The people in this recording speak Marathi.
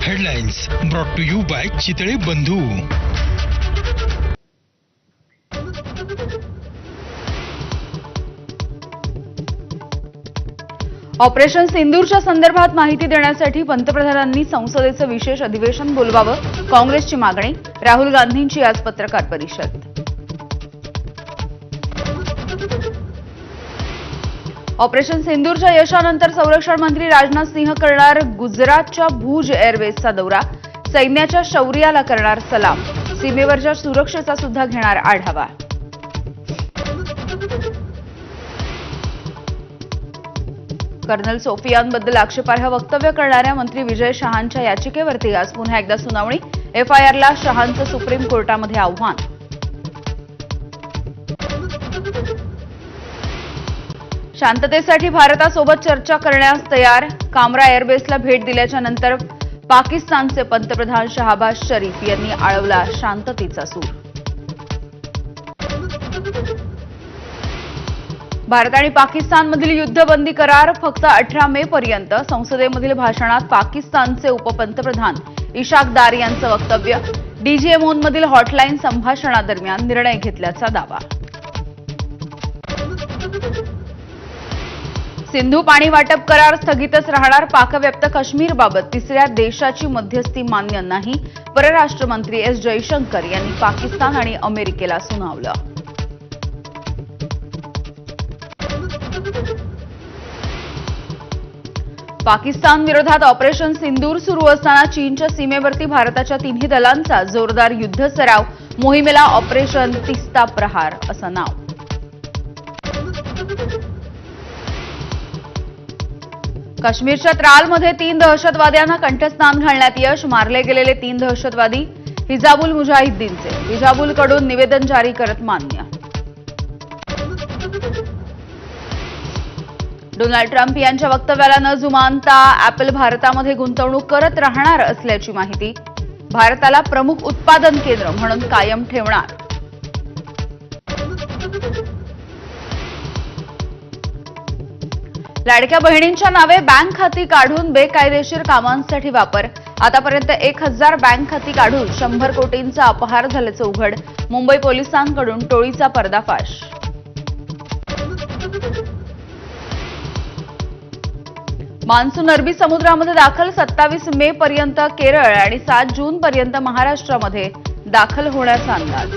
Headlines brought to you by Chitale Bandhu. Operation सिंदूरच्या संदर्भात माहिती देण्यासाठी पंतप्रधानांनी संसदेचं विशेष अधिवेशन बोलवावं, काँग्रेसची मागणी. राहुल गांधींची आज पत्रकार परिषद. ऑपरेशन सिंदूरच्या यशानंतर संरक्षण मंत्री राजनाथ सिंह करणार गुजरातच्या भुज एअरवेजचा दौरा. सैन्याच्या शौर्याला करणार सलाम. सीमेवरच्या सुरक्षेचा सुद्धा घेणार आढावा. कर्नल सोफियानबद्दल आक्षेपार्ह वक्तव्य करणाऱ्या मंत्री विजय शहांच्या याचिकेवरती आज पुन्हा एकदा सुनावणी. एफआयआरला शहांचं सुप्रीम कोर्टामध्ये आव्हान. शांततेसाठी भारतासोबत चर्चा करण्यास तयार. कामरा एअरबेसला भेट दिल्याच्या नंतर पाकिस्तानचे पंतप्रधान शहबाज शरीफ यांनी आळवला शांततेचा सूर. भारत आणि पाकिस्तानमधील युद्धबंदी करार फक्त 18 मे पर्यंत. संसदेमधील भाषणात पाकिस्तानचे उपपंतप्रधान इशाक दार यांचं वक्तव्य. डीजीएमओमधील हॉटलाईन संभाषणादरम्यान निर्णय घेतल्याचा दावा. सिंधू पाणी वाटप करार स्थगितच राहणार. पाकव्याप्त काश्मीरबाबत तिसऱ्या देशाची मध्यस्थी मान्य नाही. परराष्ट्र मंत्री एस जयशंकर यांनी पाकिस्तान आणि अमेरिकेला सुनावलं. पाकिस्तान विरोधात ऑपरेशन सिंदूर सुरू असताना चीनच्या सीमेवरती भारताच्या तिन्ही दलांचा जोरदार युद्ध सराव. मोहिमेला ऑपरेशन तिस्ता प्रहार असं नाव. काश्मीरच्या त्रालमध्ये 3 दहशतवाद्यांना कंठस्नान घालण्यात यश. मारले गेलेले 3 दहशतवादी हिजाबुल मुजाहिद्दीनचे. हिजाबुलकडून निवेदन जारी करत मान्य. डोनाल्ड ट्रम्प यांच्या वक्तव्याला न जुमानता ॲपल भारतामध्ये गुंतवणूक करत राहणार असल्याची माहिती. भारताला प्रमुख उत्पादन केंद्र म्हणून कायम ठेवणार. लाडक्या बहिणींच्या नावे बँक खाती काढून बेकायदेशीर कामांसाठी वापर. आतापर्यंत 1000 बँक खाती काढून 100 कोटींचा अपहार झाल्याचं उघड. मुंबई पोलिसांकडून टोळीचा पर्दाफाश. मान्सून अरबी समुद्रामध्ये दाखल. 27 मे पर्यंत केरळ आणि 7 जून पर्यंत महाराष्ट्रामध्ये दाखल होण्याचा अंदाज.